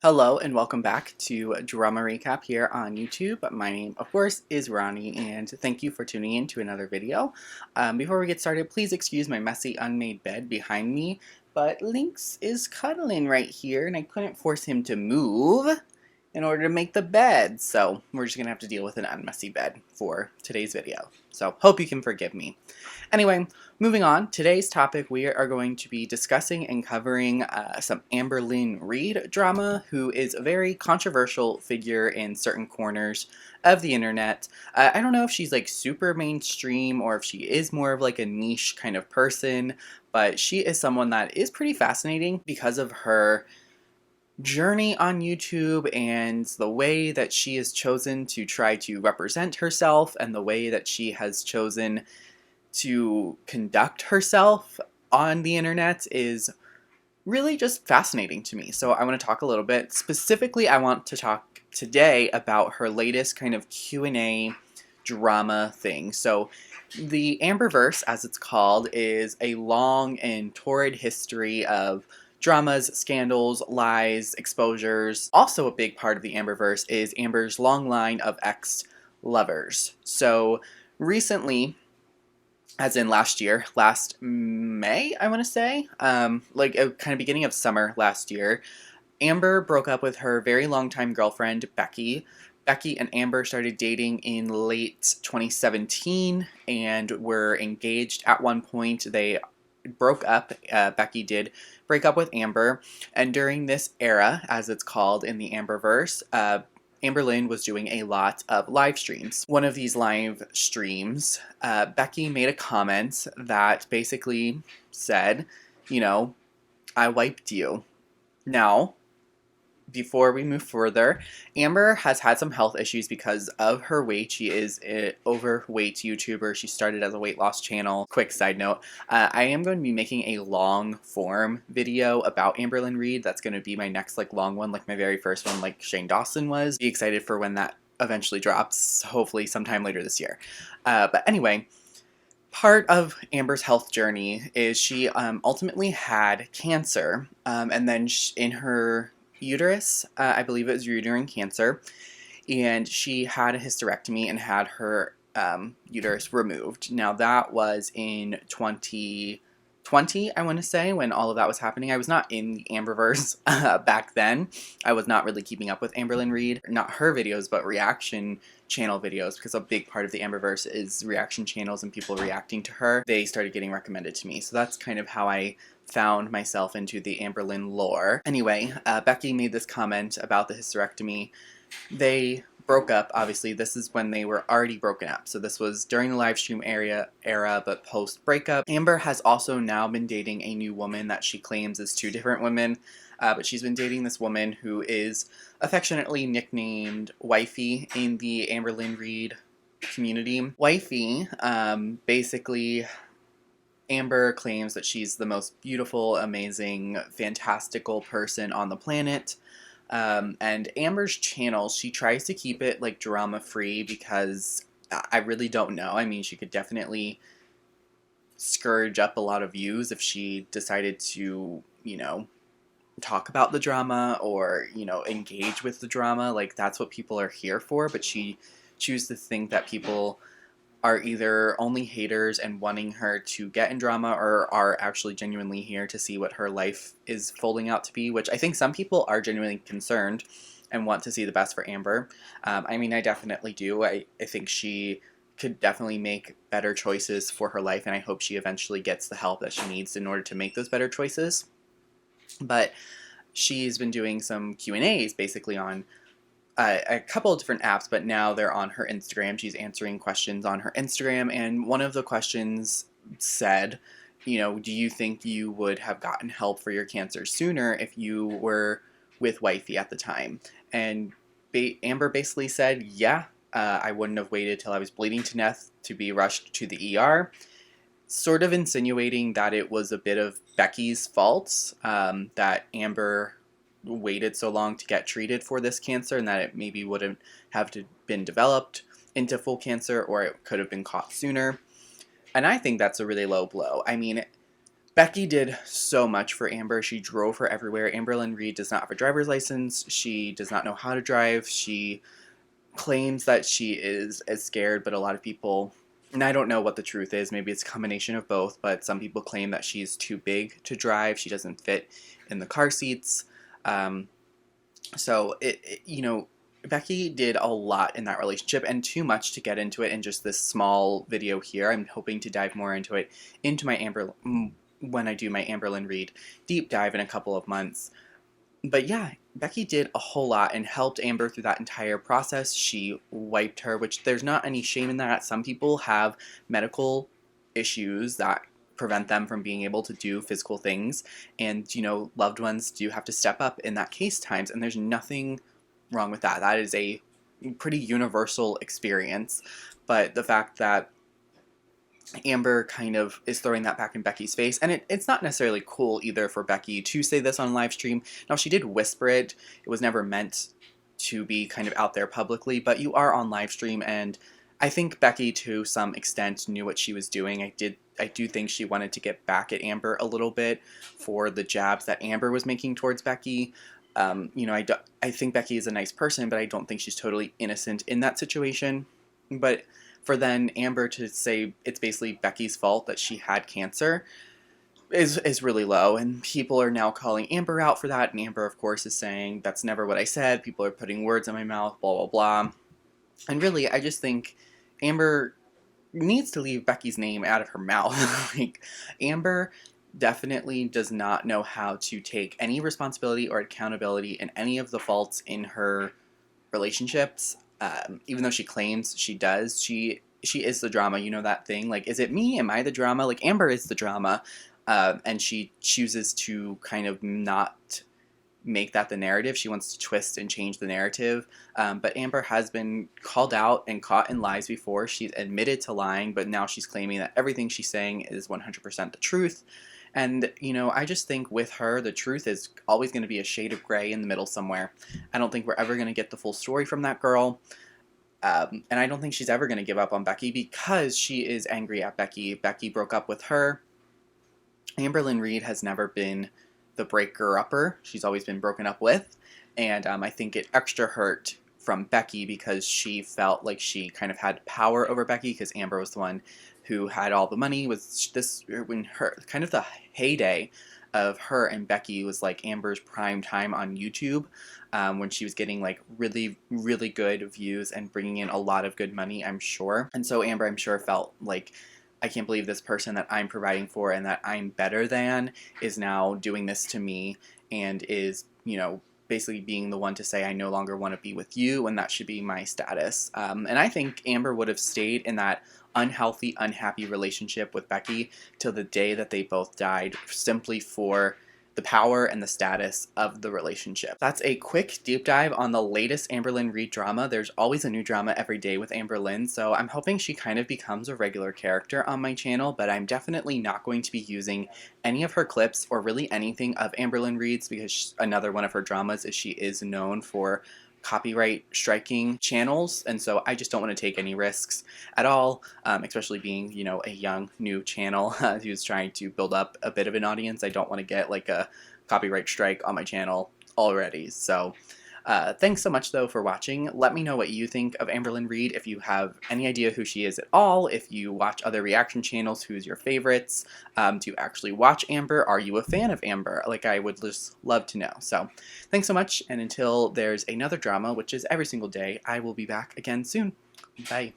Hello and welcome back to Drama Recap here on YouTube. My name, of course, is Ronnie, and thank you for tuning in to another video. Before we get started, please excuse my messy, unmade bed behind me, but Lynx is cuddling right here, and I couldn't force him to move in order to make the bed, so we're just gonna have to deal with an unmessy bed for today's video. So, hope you can forgive me. Anyway, moving on, today's topic we are going to be discussing and covering some Amberlynn Reid drama, who is a very controversial figure in certain corners of the internet. I don't know if she's like super mainstream or if she is more of like a niche kind of person, but she is someone that is pretty fascinating because of her journey on YouTube and the way that she has chosen to try to represent herself and the way that she has chosen to conduct herself on the internet is really just fascinating to me. So I want to talk a little bit. Specifically, I want to talk today about her latest kind of Q&A drama thing. So the Amberverse, as it's called, is a long and torrid history of dramas, scandals, lies, exposures. Also a big part of the Amberverse is Amber's long line of ex-lovers. So recently, as in last year, last May, I want to say, like a kind of beginning of summer last year, Amber broke up with her very longtime girlfriend, Becky. Becky and Amber started dating in late 2017 and were engaged at one point. They broke up. Becky did break up with Amber, and during this era, as it's called in the Amberverse, Amberlynn was doing a lot of live streams. One of these live streams, Becky made a comment that basically said, you know, I wiped you. Now, before we move further, Amber has had some health issues because of her weight. She is an overweight YouTuber. She started as a weight loss channel. Quick side note, I am going to be making a long form video about Amberlynn Reid. That's going to be my next like long one, like my very first one, like Shane Dawson was. Be excited for when that eventually drops, hopefully sometime later this year. But anyway, part of Amber's health journey is she ultimately had cancer, and then in her uterus, I believe it was uterine cancer, and she had a hysterectomy and had her uterus removed. Now that was in 2020, I want to say, when all of that was happening. I was not in the Amberverse back then. I was not really keeping up with Amberlynn Reid, not her videos, but reaction channel videos, because a big part of the Amberverse is reaction channels and people reacting to her. They started getting recommended to me, so that's kind of how I found myself into the Amberlynn lore. Anyway, Becky made this comment about the hysterectomy. They broke up. Obviously, this is when they were already broken up. So this was during the live stream era, but post breakup. Amber has also now been dating a new woman that she claims is two different women. But she's been dating this woman who is affectionately nicknamed Wifey in the Amberlynn Reid community. Wifey, basically, Amber claims that she's the most beautiful, amazing, fantastical person on the planet. And Amber's channel, she tries to keep it like drama free because I really don't know. I mean, she could definitely scourge up a lot of views if she decided to, you know, talk about the drama or, you know, engage with the drama. Like, that's what people are here for, but she chooses to think that people are either only haters and wanting her to get in drama or are actually genuinely here to see what her life is folding out to be, which I think some people are genuinely concerned and want to see the best for Amber. I mean, I definitely do. I think she could definitely make better choices for her life, and I hope she eventually gets the help that she needs in order to make those better choices. But she's been doing some Q&As basically on a couple of different apps, but now they're on her Instagram. She's answering questions on her Instagram, and one of the questions said, you know, do you think you would have gotten help for your cancer sooner if you were with Wifey at the time? And Amber basically said, yeah, I wouldn't have waited till I was bleeding to death to be rushed to the ER, sort of insinuating that it was a bit of Becky's fault, that Amber waited so long to get treated for this cancer and that it maybe wouldn't have been developed into full cancer, or it could have been caught sooner. And I think that's a really low blow. I mean, Becky did so much for Amber. She drove her everywhere. Amberlynn Reid does not have a driver's license. She does not know how to drive. She claims that she is as scared, but a lot of people, and I don't know what the truth is, maybe it's a combination of both, but some people claim that she's too big to drive. She doesn't fit in the car seats. So Becky did a lot in that relationship, and too much to get into it in just this small video here. I'm hoping to dive more into it when I do my Amberlynn Reid deep dive in a couple of months. But yeah, Becky did a whole lot and helped Amber through that entire process. She wiped her, which there's not any shame in that. Some people have medical issues that prevent them from being able to do physical things, and loved ones do have to step up in that case times, and there's nothing wrong with that. That is a pretty universal experience. But the fact that Amber kind of is throwing that back in Becky's face, and it's not necessarily cool either for Becky to say this on live stream. Now, she did whisper it. It was never meant to be kind of out there publicly, but you are on live stream, and I think Becky, to some extent, knew what she was doing. I do think she wanted to get back at Amber a little bit for the jabs that Amber was making towards Becky. I think Becky is a nice person, but I don't think she's totally innocent in that situation. But for then Amber to say it's basically Becky's fault that she had cancer is really low, and people are now calling Amber out for that, and Amber, of course, is saying, that's never what I said, people are putting words in my mouth, blah, blah, blah. And really, I just think Amber needs to leave Becky's name out of her mouth. Like, Amber definitely does not know how to take any responsibility or accountability in any of the faults in her relationships. Even though she claims she does, she is the drama. You know that thing, like, is it me? Am I the drama? Like, Amber is the drama, and she chooses to kind of not make that the narrative. She wants to twist and change the narrative. But Amber has been called out and caught in lies before. She's admitted to lying, but now she's claiming that everything she's saying is 100% the truth. And, I just think with her, the truth is always going to be a shade of gray in the middle somewhere. I don't think we're ever going to get the full story from that girl. And I don't think she's ever going to give up on Becky because she is angry at Becky. Becky broke up with her. Amberlynn Reid has never been the breaker-upper. She's always been broken up with. And I think it extra hurt from Becky because she felt like she kind of had power over Becky because Amber was the one who had all the money. Was this when her kind of the heyday of her and Becky was like Amber's prime time on YouTube, when she was getting like really, really good views and bringing in a lot of good money, I'm sure. And so Amber, I'm sure, felt like, I can't believe this person that I'm providing for and that I'm better than is now doing this to me and is, basically being the one to say I no longer want to be with you and that should be my status. And I think Amber would have stayed in that unhealthy, unhappy relationship with Becky till the day that they both died, simply for the power and the status of the relationship. That's a quick deep dive on the latest Amberlynn Reid drama. There's always a new drama every day with Amberlynn, so I'm hoping she kind of becomes a regular character on my channel, but I'm definitely not going to be using any of her clips or really anything of Amberlynn Reid's because another one of her dramas is she is known for copyright striking channels, and so I just don't want to take any risks at all, especially being, a young new channel who's trying to build up a bit of an audience. I don't want to get like a copyright strike on my channel already. So thanks so much though for watching. Let me know what you think of Amberlynn Reid, if you have any idea who she is at all, if you watch other reaction channels, who's your favorites, do you actually watch Amber, are you a fan of Amber? Like, I would just love to know. So thanks so much, and until there's another drama, which is every single day, I will be back again soon. Bye.